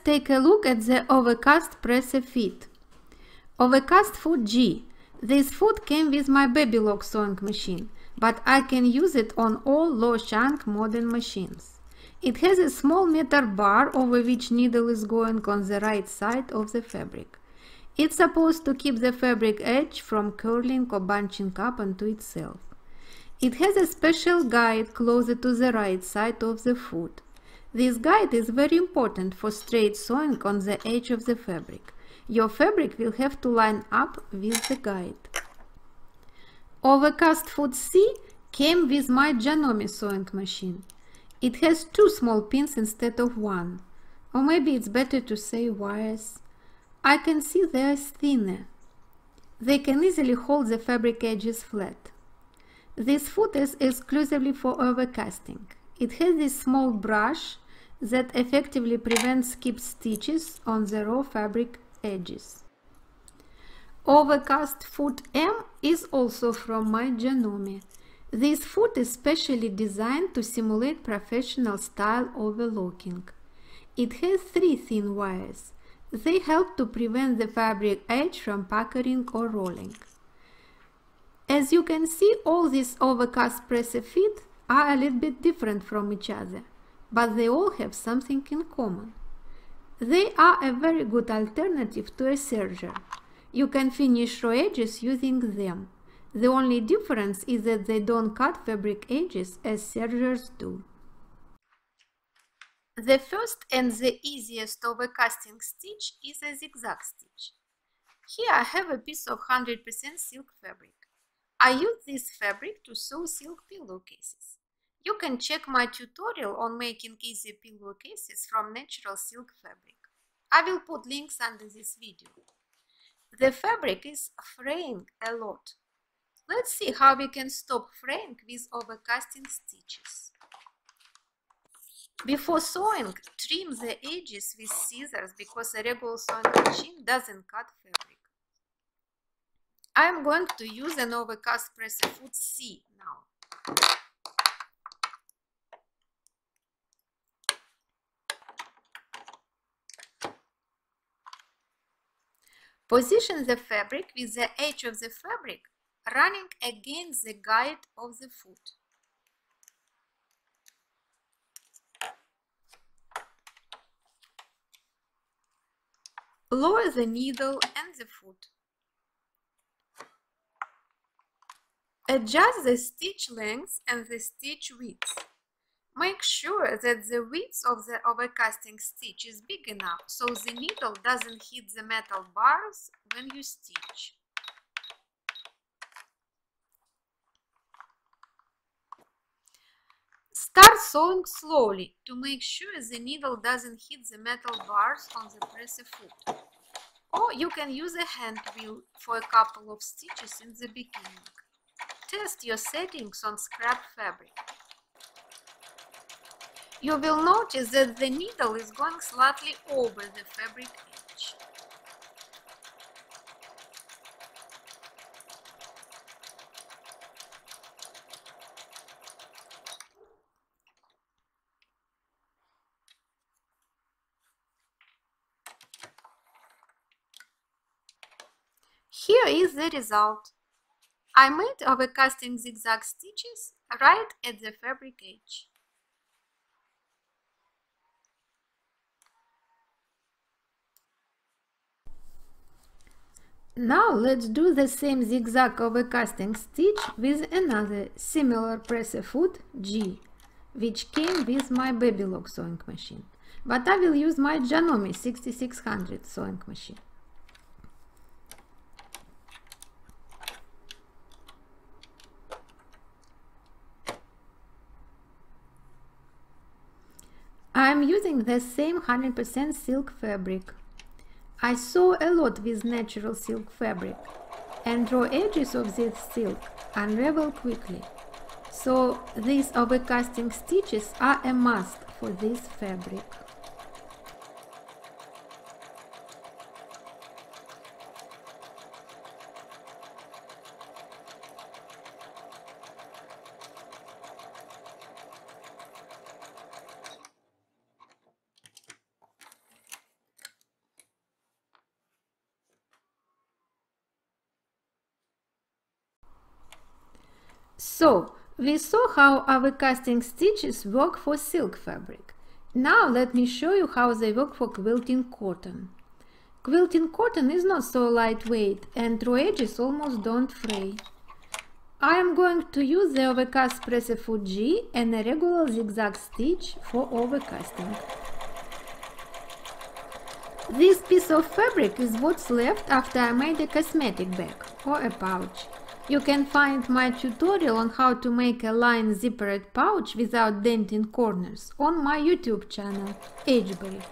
take a look at the Overcast Presse Fit. Overcast Foot G. This foot came with my Babylog sewing machine, but I can use it on all low shank modern machines. It has a small metal bar over which needle is going on the right side of the fabric. It's supposed to keep the fabric edge from curling or bunching up onto itself. It has a special guide closer to the right side of the foot. This guide is very important for straight sewing on the edge of the fabric. Your fabric will have to line up with the guide. Overcast Foot C came with my Janome sewing machine. It has 2 small pins instead of 1. Or maybe it's better to say wires. I can see they are thinner. They can easily hold the fabric edges flat. This foot is exclusively for overcasting. It has this small brush that effectively prevents skipped stitches on the raw fabric edges. Overcast Foot M is also from my Janome. This foot is specially designed to simulate professional style overlocking. It has 3 thin wires. They help to prevent the fabric edge from puckering or rolling. As you can see, all these Overcast Presse Fit are a little bit different from each other, but they all have something in common. They are a very good alternative to a serger. You can finish raw edges using them. The only difference is that they don't cut fabric edges as sergers do. The first and the easiest overcasting stitch is a zigzag stitch. Here I have a piece of 100% silk fabric. I use this fabric to sew silk pillowcases. You can check my tutorial on making easy pillowcases from natural silk fabric. I will put links under this video. The fabric is fraying a lot. Let's see how we can stop fraying with overcasting stitches. Before sewing, trim the edges with scissors because a regular sewing machine doesn't cut fabric. I am going to use an Overcast Presse Foot C now. Position the fabric with the edge of the fabric running against the guide of the foot. Lower the needle and the foot. Adjust the stitch length and the stitch width. Make sure that the width of the overcasting stitch is big enough so the needle doesn't hit the metal bars when you stitch. Start sewing slowly to make sure the needle doesn't hit the metal bars on the presse foot. Or you can use a hand wheel for a couple of stitches in the beginning. Test your settings on scrap fabric. You will notice that the needle is going slightly over the fabric edge. Here is the result. I made overcasting zigzag stitches right at the fabric edge. Now let's do the same zigzag overcasting stitch with another similar presse foot G, which came with my Babylog sewing machine, but I will use my Janome 6600 sewing machine. I am using the same 100% silk fabric. I sew a lot with natural silk fabric, and raw edges of this silk unravel quickly, so these overcasting stitches are a must for this fabric. So, we saw how our casting stitches work for silk fabric. Now let me show you how they work for quilting cotton. Quilting cotton is not so lightweight and raw edges almost don't fray. I am going to use the overcast presser foot G and a regular zigzag stitch for overcasting. This piece of fabric is what's left after I made a cosmetic bag or a pouch. You can find my tutorial on how to make a lined zippered pouch without denting corners on my YouTube channel, Edgebury,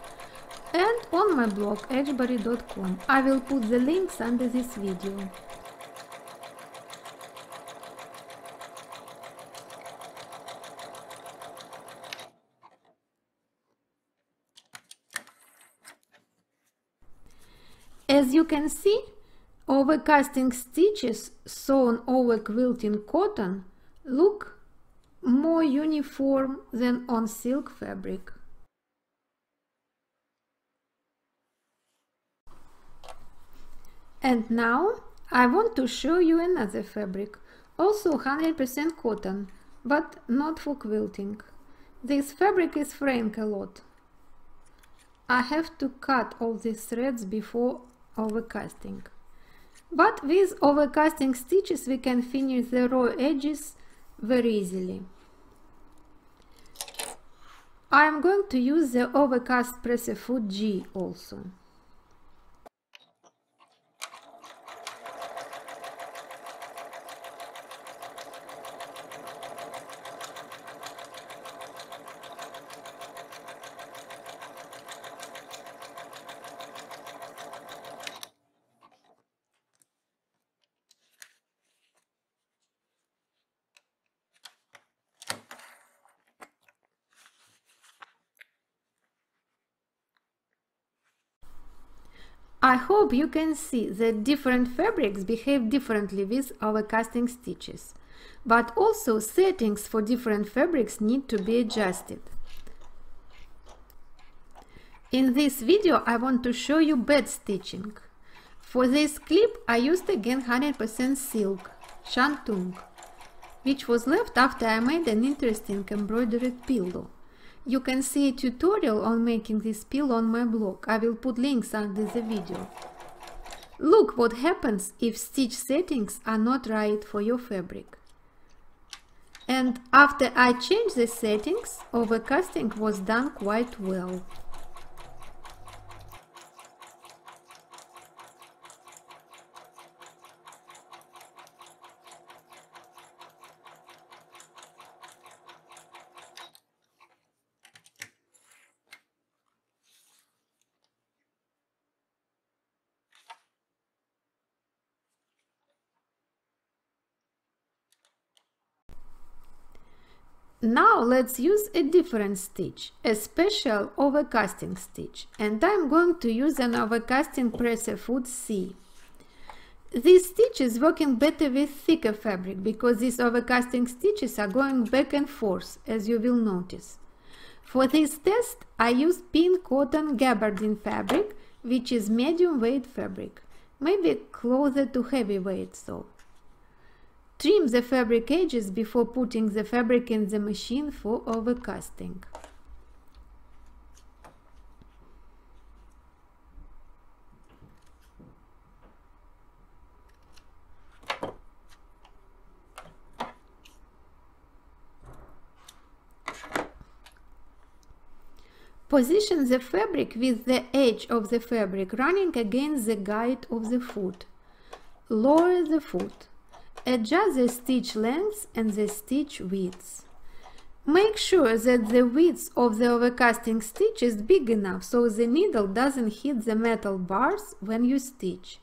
and on my blog, edgebury.com. I will put the links under this video. As you can see, overcasting stitches sewn over quilting cotton look more uniform than on silk fabric. And now I want to show you another fabric, also 100% cotton, but not for quilting. This fabric is fraying a lot. I have to cut all these threads before overcasting. But with overcasting stitches we can finish the raw edges very easily. I am going to use the overcast presser foot G also. I hope you can see that different fabrics behave differently with overcasting stitches, but also settings for different fabrics need to be adjusted. In this video I want to show you bed stitching. For this clip I used again 100% silk, shantung, which was left after I made an interesting embroidered pillow. You can see a tutorial on making this pillow on my blog. I will put links under the video. Look what happens if stitch settings are not right for your fabric. And after I changed the settings, overcasting was done quite well. Now let's use a different stitch, a special overcasting stitch, and I'm going to use an overcasting presser foot C. This stitch is working better with thicker fabric because these overcasting stitches are going back and forth, as you will notice. For this test I used pink cotton gabardine fabric, which is medium weight fabric, maybe closer to heavy weight though. Trim the fabric edges before putting the fabric in the machine for overcasting. Position the fabric with the edge of the fabric running against the guide of the foot. Lower the foot. Adjust the stitch length and the stitch width. Make sure that the width of the overcasting stitch is big enough so the needle doesn't hit the metal bars when you stitch.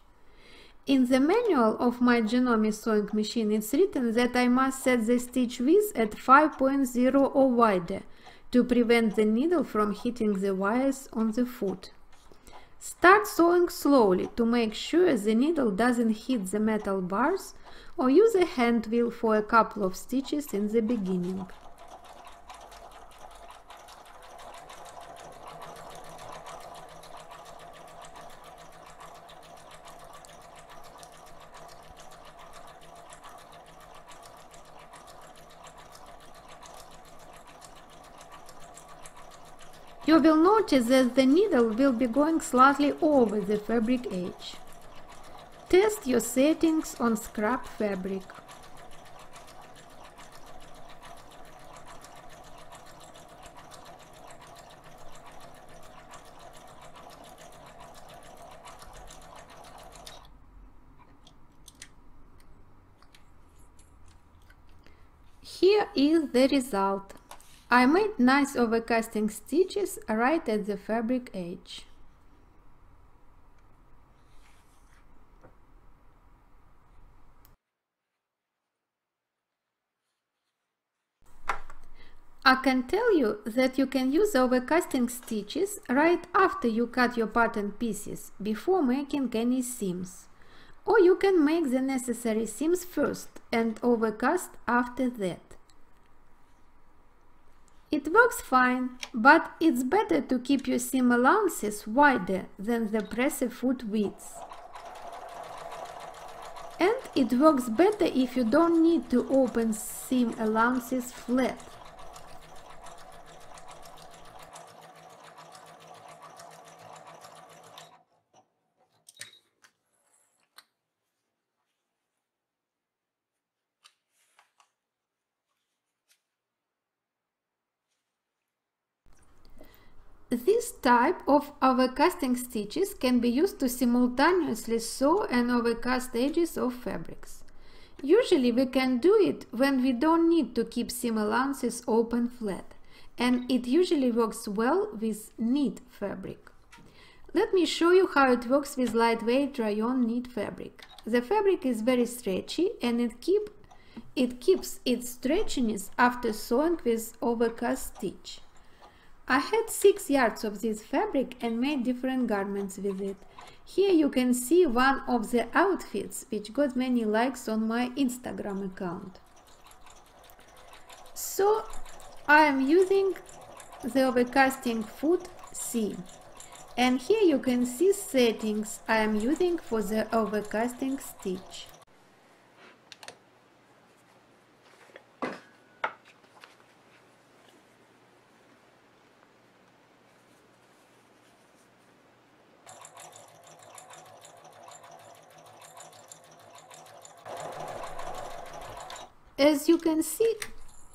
In the manual of my Janome sewing machine it's written that I must set the stitch width at 5.0 or wider to prevent the needle from hitting the wires on the foot. Start sewing slowly to make sure the needle doesn't hit the metal bars, or use a hand wheel for a couple of stitches in the beginning. You will notice that the needle will be going slightly over the fabric edge. Test your settings on scrap fabric. Here is the result. I made nice overcasting stitches right at the fabric edge. I can tell you that you can use overcasting stitches right after you cut your pattern pieces, before making any seams. Or you can make the necessary seams first and overcast after that. It works fine, but it's better to keep your seam allowances wider than the presser foot width. And it works better if you don't need to open seam allowances flat. This type of overcasting stitches can be used to simultaneously sew and overcast edges of fabrics. Usually we can do it when we don't need to keep seam allowances open flat, and it usually works well with knit fabric. Let me show you how it works with lightweight rayon knit fabric. The fabric is very stretchy and it keeps its stretchiness after sewing with overcast stitch. I had 6 yards of this fabric and made different garments with it. Here you can see one of the outfits which got many likes on my Instagram account. So I am using the overcasting foot C. And here you can see settings I am using for the overcasting stitch. As you can see,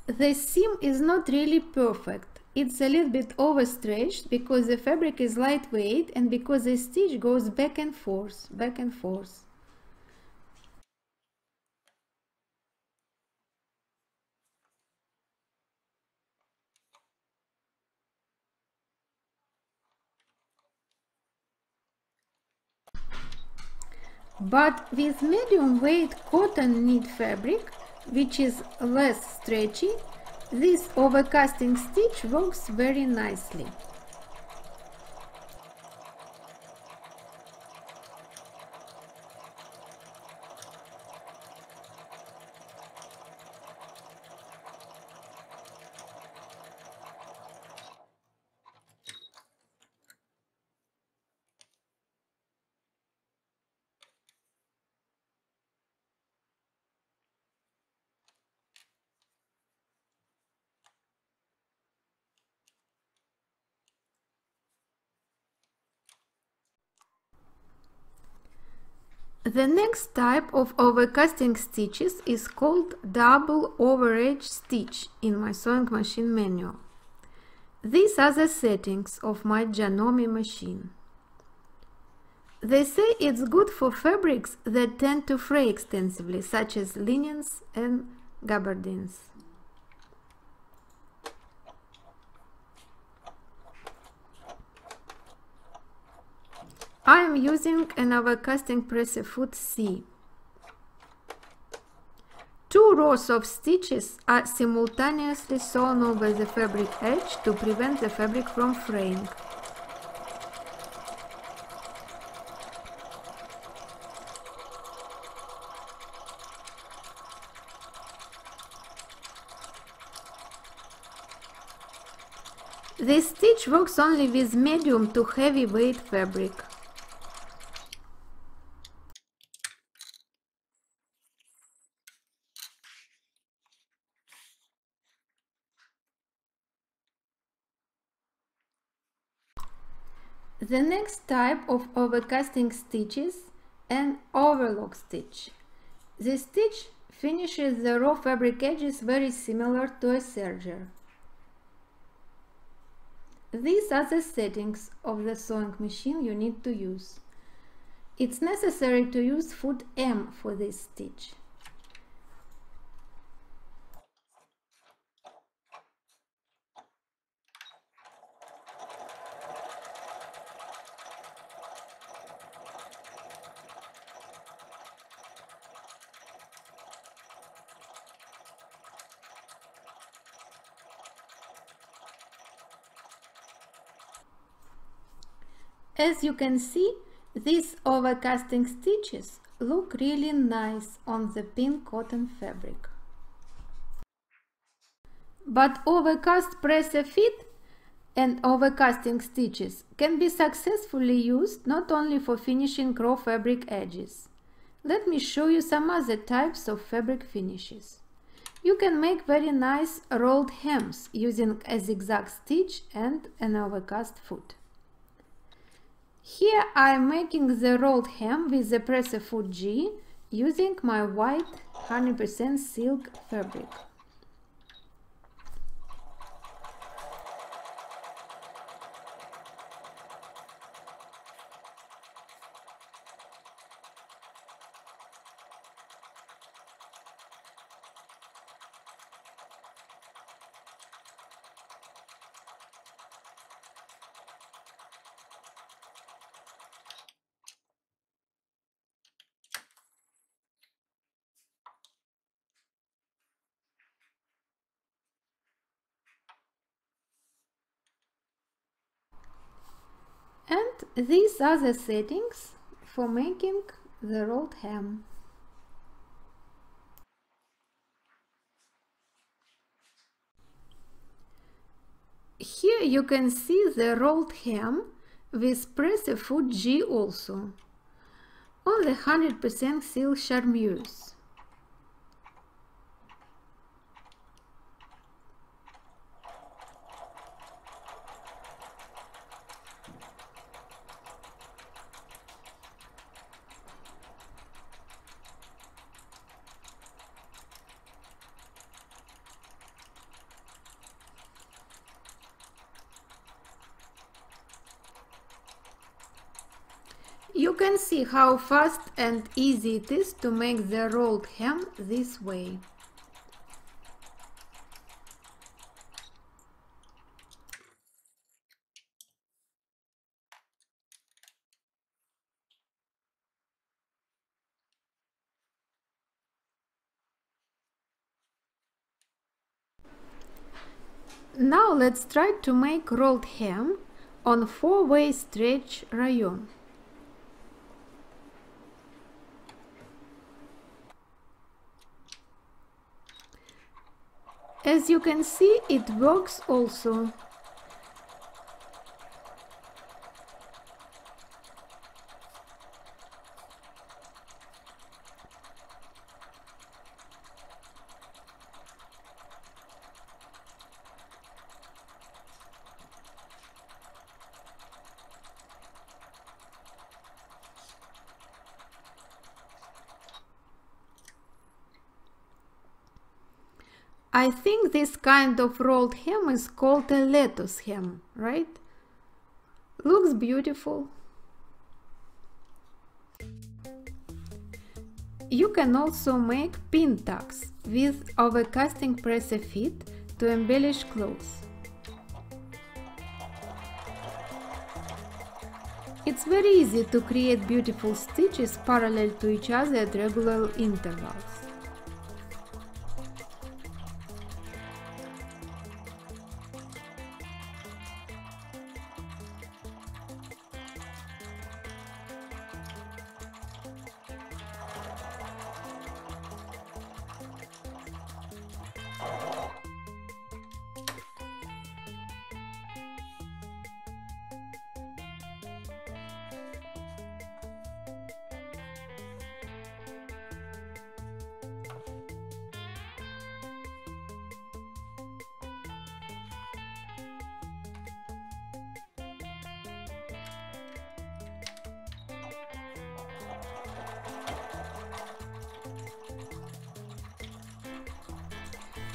the seam is not really perfect. It's a little bit overstretched because the fabric is lightweight and because the stitch goes back and forth, back and forth. But with medium weight cotton knit fabric, which is less stretchy, this overcasting stitch works very nicely. The next type of overcasting stitches is called double overedge stitch in my sewing machine manual. These are the settings of my Janome machine. They say it's good for fabrics that tend to fray extensively, such as linens and gabardines. I am using an overcasting presser foot C. 2 rows of stitches are simultaneously sewn over the fabric edge to prevent the fabric from fraying. This stitch works only with medium to heavy weight fabric. The next type of overcasting stitch is an overlock stitch. This stitch finishes the raw fabric edges very similar to a serger. These are the settings of the sewing machine you need to use. It's necessary to use foot M for this stitch. As you can see, these overcasting stitches look really nice on the pink cotton fabric. But overcast press-a-fit and overcasting stitches can be successfully used not only for finishing raw fabric edges. Let me show you some other types of fabric finishes. You can make very nice rolled hems using a zigzag stitch and an overcast foot. Here I am making the rolled hem with the press-a-foot G using my white 100% silk fabric. And these are the settings for making the rolled hem. Here you can see the rolled hem with press-a-foot G also, on the 100% silk charmeuse. You can see how fast and easy it is to make the rolled hem this way. Now let's try to make rolled hem on 4-way stretch rayon. As you can see, it works also. I think this kind of rolled hem is called a lettuce hem, right? Looks beautiful. You can also make pin tucks with overcasting press-a-fit to embellish clothes. It's very easy to create beautiful stitches parallel to each other at regular intervals.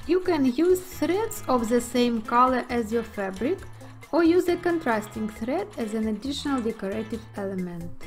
You can use threads of the same color as your fabric or use a contrasting thread as an additional decorative element.